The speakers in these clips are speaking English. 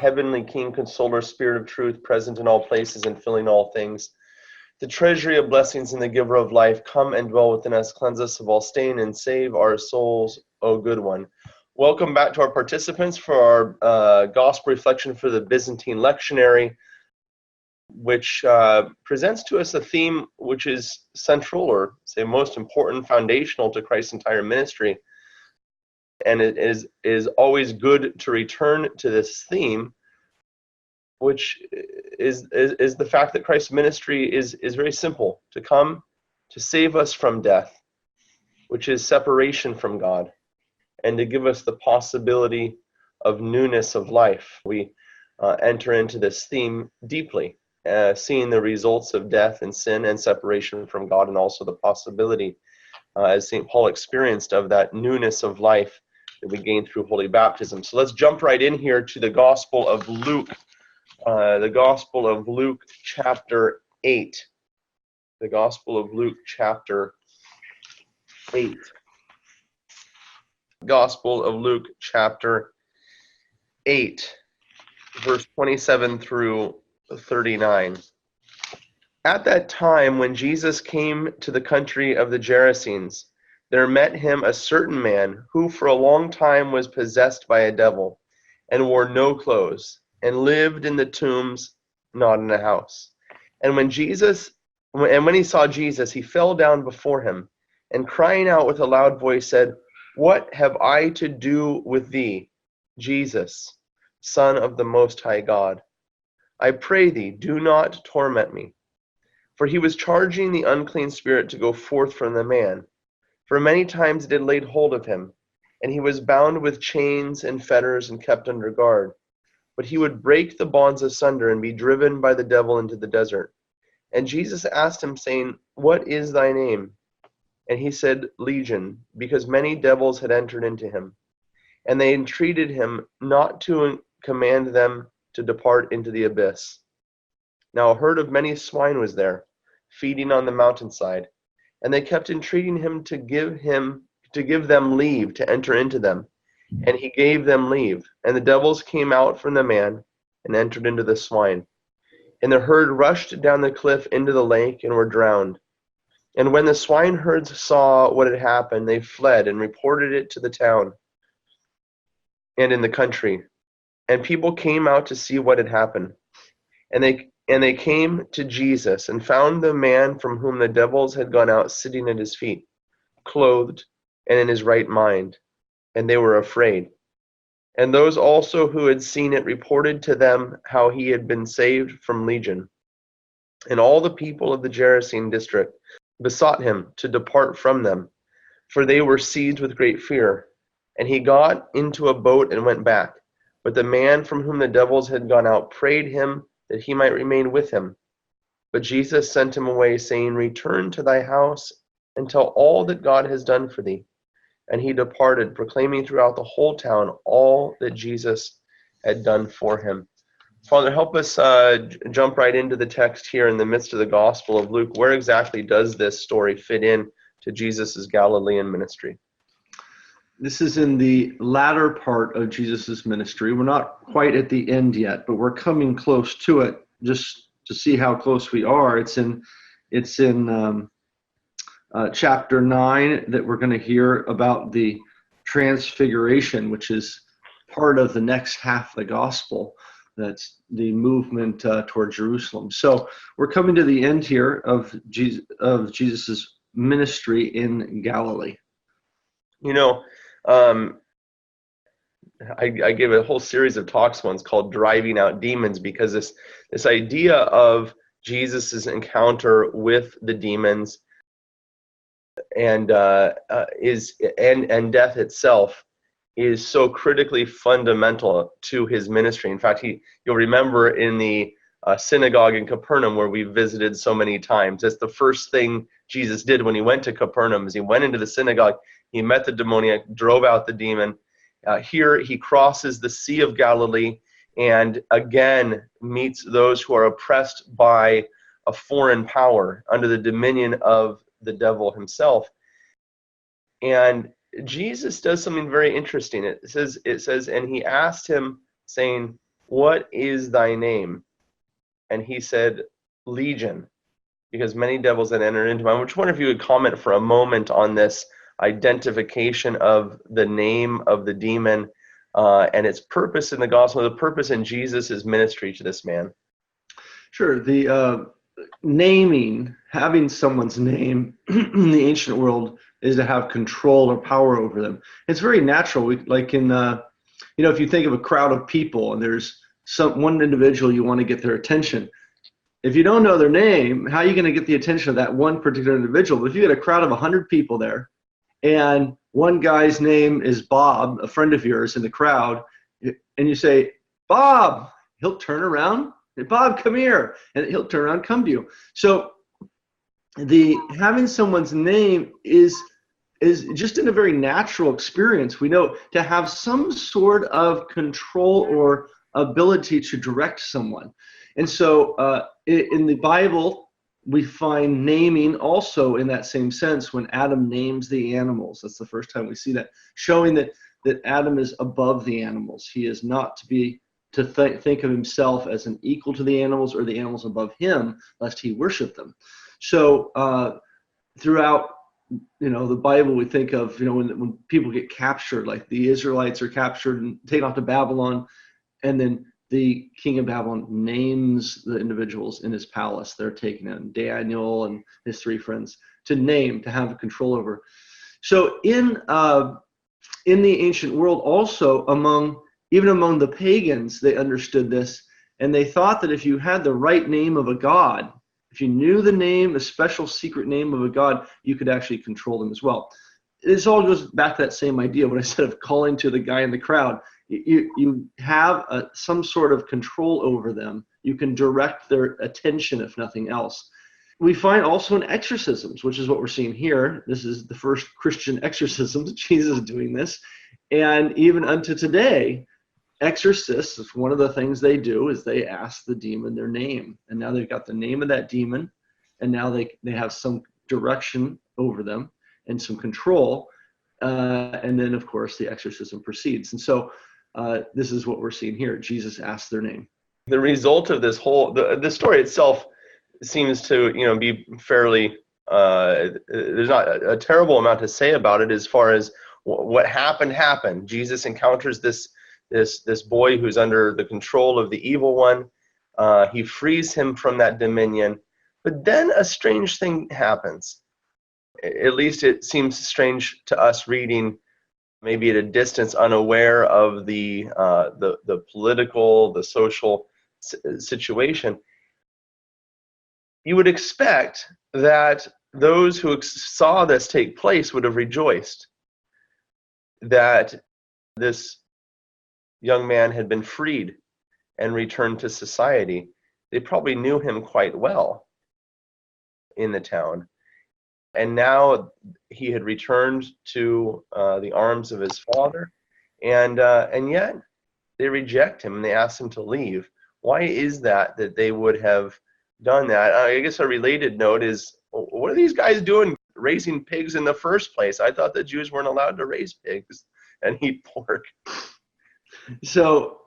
heavenly King, consoler, Spirit of truth, present in all places and filling all things. The treasury of blessings and the giver of life, come and dwell within us, cleanse us of all stain, and save our souls, O good one. Welcome back to our participants for our gospel reflection for the Byzantine lectionary, which presents to us a theme which is central, or say most important, foundational to Christ's entire ministry. And it is always good to return to this theme, which is the fact that Christ's ministry is very simple: to come to save us from death, which is separation from God, and to give us the possibility of newness of life. We enter into this theme deeply, seeing the results of death and sin and separation from God, and also the possibility, as St. Paul experienced, of that newness of life that we gain through holy baptism. So let's jump right in here to the Gospel of Luke. The Gospel of Luke, chapter 8. The Gospel of Luke, chapter 8. Gospel of Luke, chapter 8, verse 27 through 39. At that time, when Jesus came to the country of the Gerasenes, there met him a certain man who for a long time was possessed by a devil, and wore no clothes, and lived in the tombs, not in a house. And when he saw Jesus, he fell down before him, and crying out with a loud voice said, "What have I to do with thee, Jesus, Son of the Most High God? I pray thee, do not torment me." For he was charging the unclean spirit to go forth from the man. For many times it had laid hold of him, and he was bound with chains and fetters and kept under guard. But he would break the bonds asunder and be driven by the devil into the desert. And Jesus asked him, saying, "What is thy name?" And he said, "Legion," because many devils had entered into him. And they entreated him not to command them to depart into the abyss. Now a herd of many swine was there, feeding on the mountainside. And they kept entreating him to give them leave to enter into them. And he gave them leave. And the devils came out from the man and entered into the swine. And the herd rushed down the cliff into the lake and were drowned. And when the swineherds saw what had happened, they fled and reported it to the town and in the country. And people came out to see what had happened. And they came to Jesus and found the man from whom the devils had gone out sitting at his feet, clothed and in his right mind. And they were afraid. And those also who had seen it reported to them how he had been saved from legion. And all the people of the Gerasene district besought him to depart from them, for they were seized with great fear. And he got into a boat and went back. But the man from whom the devils had gone out prayed him that he might remain with him. But Jesus sent him away, saying, "Return to thy house and tell all that God has done for thee." And he departed, proclaiming throughout the whole town all that Jesus had done for him. Father, help us jump right into the text here in the midst of the Gospel of Luke. Where exactly does this story fit in to Jesus' Galilean ministry? This is in the latter part of Jesus' ministry. We're not quite at the end yet, but we're coming close to it. Just to see how close we are, it's in chapter 9 that we're going to hear about the transfiguration, which is part of the next half of the gospel. That's the movement toward Jerusalem. So we're coming to the end here of Jesus' ministry in Galilee. You know, I gave a whole series of talks once called "Driving Out Demons," because this idea of Jesus's encounter with the demons and death itself is so critically fundamental to his ministry. In fact, you'll remember in the synagogue in Capernaum, where we visited so many times, that's the first thing Jesus did when he went to Capernaum. Is he went into the synagogue, he met the demoniac, drove out the demon. Here he crosses the Sea of Galilee and again meets those who are oppressed by a foreign power under the dominion of the devil himself. And Jesus does something very interesting. It says, and he asked him, saying, "What is thy name?" And he said, "Legion," because many devils had entered into him. I just wonder if you would comment for a moment on this identification of the name of the demon and its purpose in the gospel, the purpose in Jesus' ministry to this man. Sure. The naming, having someone's name in the ancient world is to have control or power over them. It's very natural. Like in, if you think of a crowd of people and there's one individual you want to get their attention. If you don't know their name, how are you going to get the attention of that one particular individual? But if you get a crowd of 100 people there, and one guy's name is Bob, a friend of yours in the crowd, and you say, "Bob," he'll turn around. "Bob, come here," and he'll turn around, come to you. So the having someone's name is just in a very natural experience. We know to have some sort of control or ability to direct someone. And so in the Bible, we find naming also in that same sense when Adam names the animals. That's the first time we see that, showing that Adam is above the animals. He is not to think of himself as an equal to the animals or the animals above him, lest he worship them. So throughout the Bible, we think of when people get captured, like the Israelites are captured and taken off to Babylon, and then the king of Babylon names the individuals in his palace. They're taken in, Daniel and his three friends, to have control over. So in the ancient world, also even among the pagans, they understood this, and they thought that if you had the right name of a god, if you knew the name, a special secret name of a god, you could actually control them as well. This all goes back to that same idea, what I said of calling to the guy in the crowd. You have some sort of control over them. You can direct their attention, if nothing else. We find also in exorcisms, which is what we're seeing here. This is the first Christian exorcisms. Jesus is doing this. And even unto today, exorcists, one of the things they do is they ask the demon their name. And now they've got the name of that demon, and now they have some direction over them and some control. And then, of course, the exorcism proceeds. And so this is what we're seeing here. Jesus asked their name. The result of this whole, the story itself seems to, be fairly, there's not a terrible amount to say about it as far as what happened. Jesus encounters this boy who's under the control of the evil one. He frees him from that dominion. But then a strange thing happens. At least it seems strange to us reading maybe at a distance, unaware of the political, the social situation. You would expect that those who saw this take place would have rejoiced that this young man had been freed and returned to society. They probably knew him quite well in the town. And now he had returned to the arms of his father, and yet they reject him and they ask him to leave. Why is that they would have done that? I guess a related note is, what are these guys doing raising pigs in the first place? I thought the Jews weren't allowed to raise pigs and eat pork. So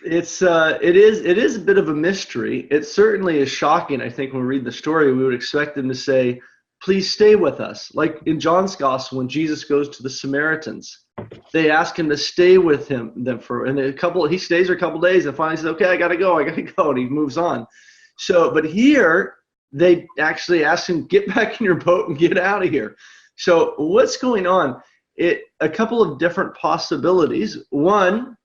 it is a bit of a mystery. It certainly is shocking. I think when we read the story, we would expect them to say, "Please stay with us." Like in John's gospel, when Jesus goes to the Samaritans, they ask him to stay with him. He stays for a couple days and finally says, "Okay, I gotta go," and he moves on. So, but here they actually ask him, "Get back in your boat and get out of here." So, what's going on? A couple of different possibilities. One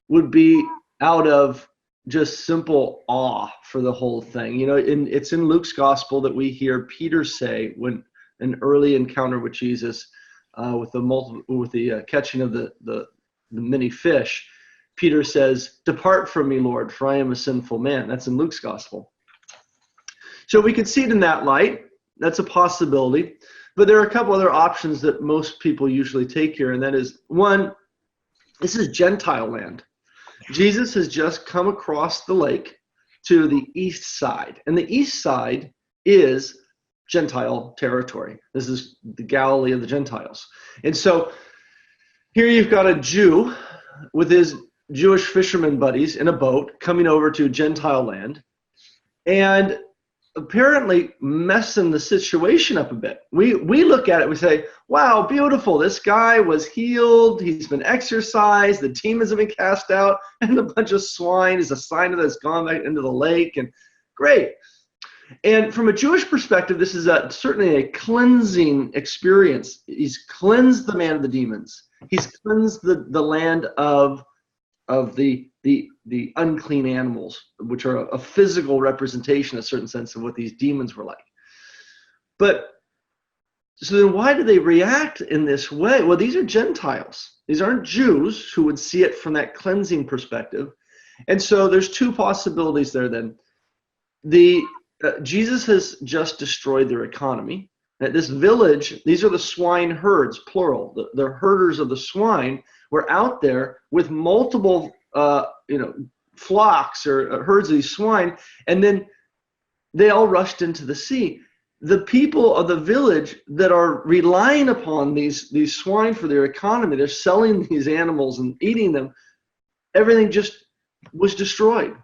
would be out of just simple awe for the whole thing. It's in Luke's gospel that we hear Peter say, when an early encounter with Jesus, with the catching of the many fish, Peter says, "Depart from me, Lord, for I am a sinful man." That's in Luke's gospel. So we could see it in that light. That's a possibility. But there are a couple other options that most people usually take here, and that is, one, this is Gentile land. Jesus has just come across the lake to the east side, and the east side is Gentile territory. This is the Galilee of the Gentiles. And so here you've got a Jew with his Jewish fisherman buddies in a boat coming over to Gentile land and apparently messing the situation up a bit. We look at it, we say, wow, beautiful. This guy was healed. He's been exorcised. The demons have been cast out. And a bunch of swine is a sign of that it's gone back into the lake. And great. And from a Jewish perspective, this is certainly a cleansing experience. He's cleansed the man of the demons. He's cleansed the land of the unclean animals, which are a physical representation, a certain sense of what these demons were like. But so then why do they react in this way? Well, these are Gentiles. These aren't Jews who would see it from that cleansing perspective. And so there's two possibilities there then. Jesus has just destroyed their economy. This village, these are the swine herds, plural. The herders of the swine were out there with multiple flocks or herds of these swine, and then they all rushed into the sea. The people of the village that are relying upon these swine for their economy, they're selling these animals and eating them, everything just was destroyed.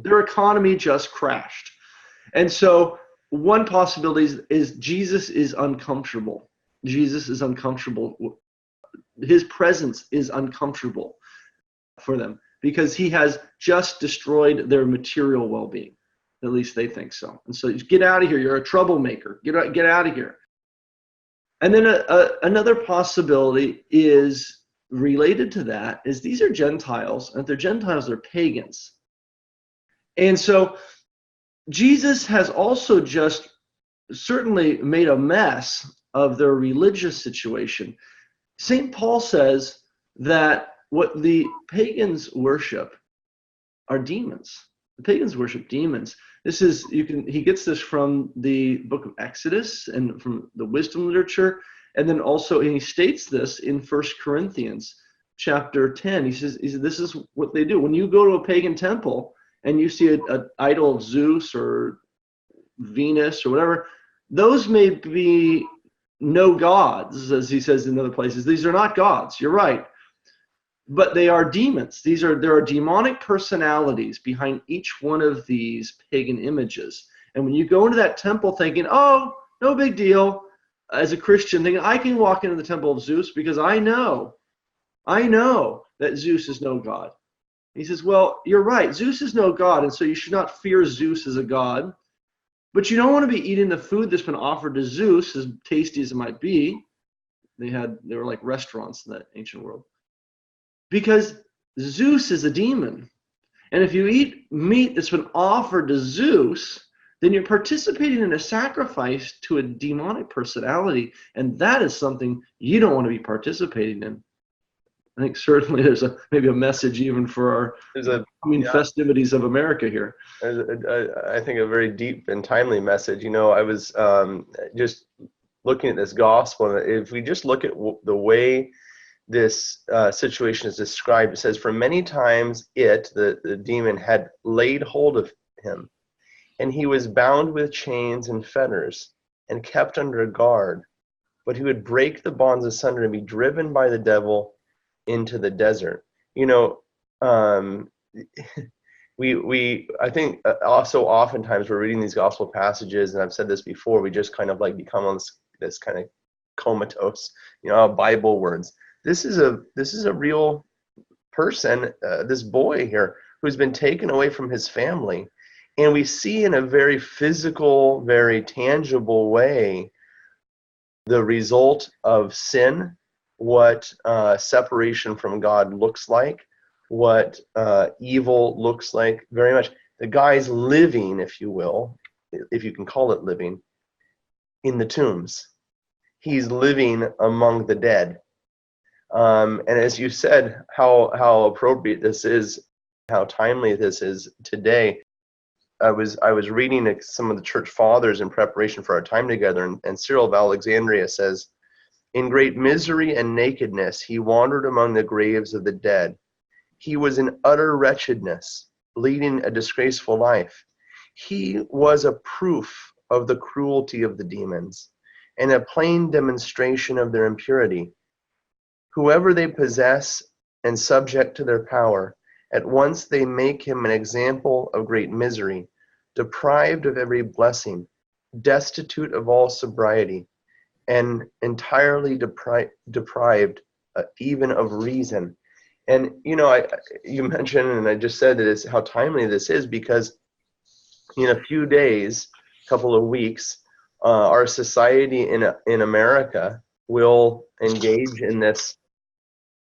Their economy just crashed. And so one possibility is Jesus is uncomfortable. Jesus is uncomfortable. His presence is uncomfortable for them because he has just destroyed their material well-being. At least they think so. And so get out of here. You're a troublemaker. Get out of here. And then another possibility is related to that is these are Gentiles. And if they're Gentiles, they're pagans. And so Jesus has also just certainly made a mess of their religious situation. St. Paul says that what the pagans worship are demons. The pagans worship demons. He gets this from the book of Exodus and from the wisdom literature. And then also, and he states this in 1 Corinthians chapter 10. He says, this is what they do. When you go to a pagan temple and you see an idol of Zeus or Venus or whatever, those may be no gods, as he says in other places. These are not gods, you're right. But they are demons. There are demonic personalities behind each one of these pagan images. And when you go into that temple thinking, oh, no big deal, as a Christian thinking, I can walk into the temple of Zeus because I know that Zeus is no god. He says, well, you're right. Zeus is no god, and so you should not fear Zeus as a god. But you don't want to be eating the food that's been offered to Zeus, as tasty as it might be. They were like restaurants in that ancient world. Because Zeus is a demon. And if you eat meat that's been offered to Zeus, then you're participating in a sacrifice to a demonic personality. And that is something you don't want to be participating in. I think certainly there's maybe a message even for our festivities of America here. I think a very deep and timely message. I was just looking at this gospel, and if we just look at the way this situation is described, it says, for many times the demon had laid hold of him, and he was bound with chains and fetters and kept under I but he would break the bonds asunder and be driven by the devil into the desert. I think also oftentimes we're reading these gospel passages, and I've said this before, we just kind of like become on this kind of comatose, Bible words. This is a real person, this boy here, who's been taken away from his family, and we see in a very physical, very tangible way the result of sin, what separation from God looks like, what evil looks like, very much. The guy's living, if you will, if you can call it living, in the tombs. He's living among the dead. And as you said, how appropriate this is, how timely this is today. I was reading some of the church fathers in preparation for our time together, and Cyril of Alexandria says, in great misery and nakedness, he wandered among the graves of the dead. He was in utter wretchedness, leading a disgraceful life. He was a proof of the cruelty of the demons and a plain demonstration of their impurity. Whoever they possess and subject to their power, At once they make him an example of great misery, deprived of every blessing, destitute of all sobriety, and entirely deprived even of reason. And you mentioned, and I just said that how timely this is, because in a few days, couple of weeks, our society in America will engage in this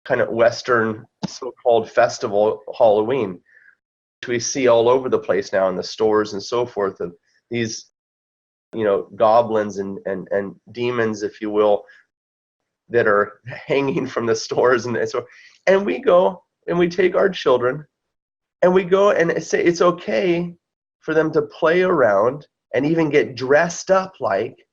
kind of Western so-called festival, Halloween, which we see all over the place now in the stores and so forth, of these goblins and demons, if you will, that are hanging from the stores. And we go and we take our children and we go and say it's okay for them to play around and even get dressed up like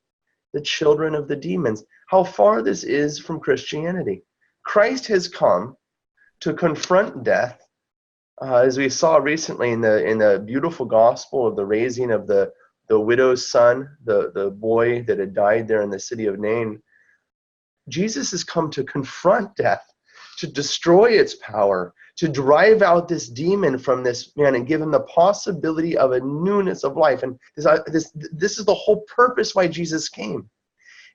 the children of the demons. How far this is from Christianity. Christ has come to confront death, as we saw recently in the beautiful gospel of the raising of the widow's son, the boy that had died there in the city of Nain. Jesus has come to confront death, to destroy its power, to drive out this demon from this man and give him the possibility of a newness of life. And this is the whole purpose why Jesus came.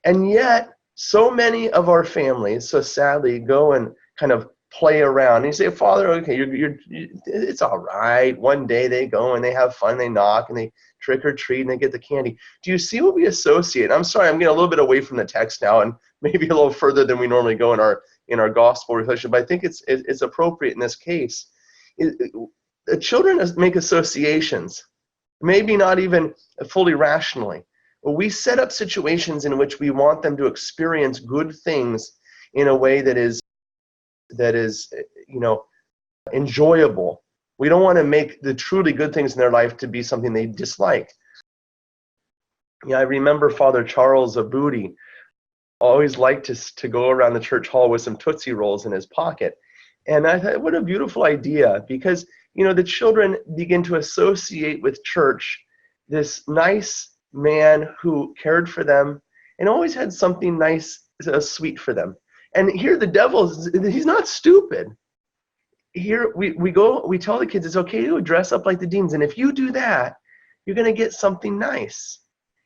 And yet, so many of our families, so sadly, go and kind of play around. And you say, Father, okay, it's all right. One day they go and they have fun, they knock and they trick or treat and they get the candy. Do you see what we associate? I'm sorry, I'm getting a little bit away from the text now and maybe a little further than we normally go in our gospel reflection, but I think it's appropriate in this case. The children make associations, maybe not even fully rationally. But we set up situations in which we want them to experience good things in a way that is enjoyable. We don't want to make the truly good things in their life to be something they dislike. I remember Father Charles Abudi always liked to go around the church hall with some Tootsie Rolls in his pocket. And I thought, what a beautiful idea, because the children begin to associate with church this nice man who cared for them and always had something nice, sweet for them. And here the devil, he's not stupid. Here we tell the kids it's okay to dress up like the demons. And if you do that, you're going to get something nice.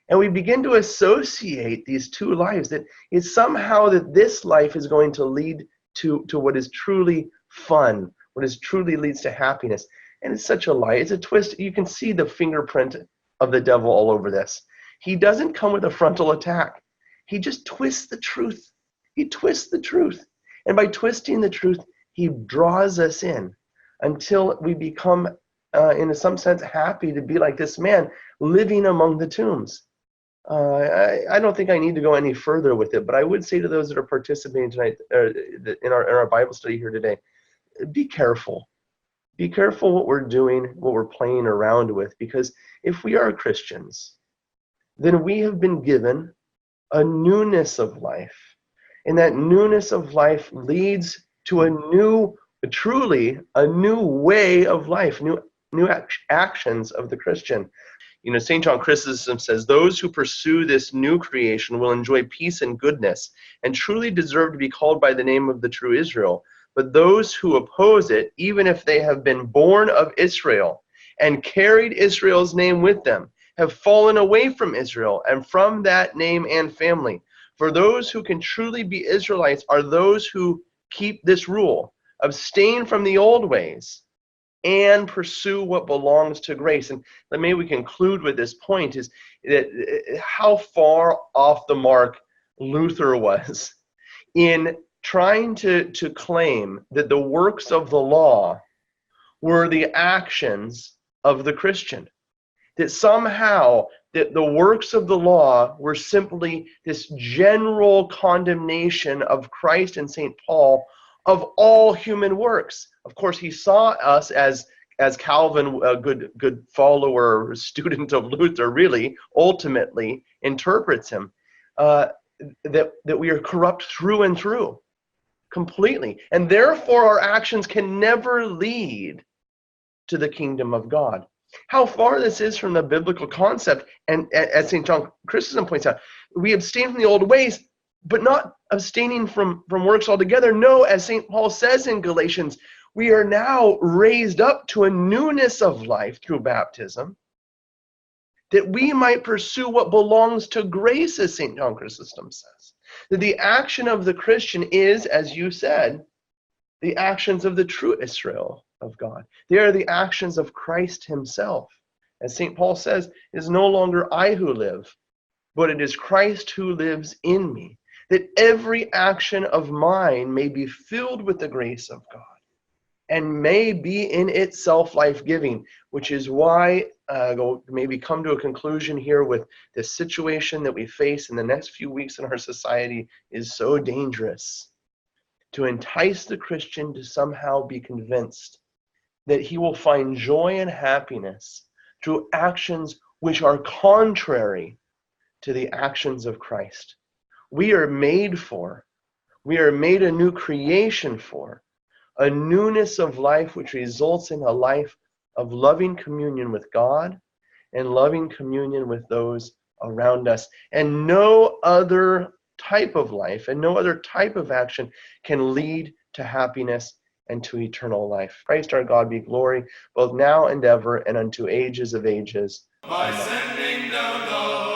And we begin to associate these two lives, that it's somehow that this life is going to lead to what is truly fun, what is truly leads to happiness. And it's such a lie. It's a twist. You can see the fingerprint of the devil all over this. He doesn't come with a frontal attack. He just twists the truth. He twists the truth. And by twisting the truth, he draws us in until we become, in some sense, happy to be like this man living among the tombs. I don't think I need to go any further with it, but I would say to those that are participating tonight in our Bible study here today, be careful. Be careful what we're doing, what we're playing around with, because if we are Christians, then we have been given a newness of life. And that newness of life leads to truly a new way of life, new actions of the Christian. St. John Chrysostom says, those who pursue this new creation will enjoy peace and goodness and truly deserve to be called by the name of the true Israel. But those who oppose it, even if they have been born of Israel and carried Israel's name with them, have fallen away from Israel and from that name and family. For those who can truly be Israelites are those who keep this rule, abstain from the old ways, and pursue what belongs to grace. And maybe we conclude with this point, is that how far off the mark Luther was in trying to claim that the works of the law were the actions of the Christian. That somehow that the works of the law were simply this general condemnation of Christ and St. Paul of all human works. Of course, he saw us as Calvin, a good follower, student of Luther, really ultimately interprets him, that we are corrupt through and through, completely, and therefore our actions can never lead to the kingdom of God. How far this is from the biblical concept, and as St. John Chrysostom points out, we abstain from the old ways, but not abstaining from works altogether. No, as St. Paul says in Galatians, We are now raised up to a newness of life through baptism, that we might pursue what belongs to grace, as St. John Chrysostom says. That the action of the Christian is, as you said, the actions of the true Israel of God. They are the actions of Christ himself. As St. Paul says, it is no longer I who live, but it is Christ who lives in me. That every action of mine may be filled with the grace of God and may be in itself life-giving, which is why maybe come to a conclusion here with this situation that we face in the next few weeks in our society is so dangerous. To entice the Christian to somehow be convinced that he will find joy and happiness through actions which are contrary to the actions of Christ. We are made a new creation for, a newness of life which results in a life of loving communion with God and loving communion with those around us. And no other type of life and no other type of action can lead to happiness and to eternal life. Christ our God be glory, both now and ever and unto ages of ages. By sending down the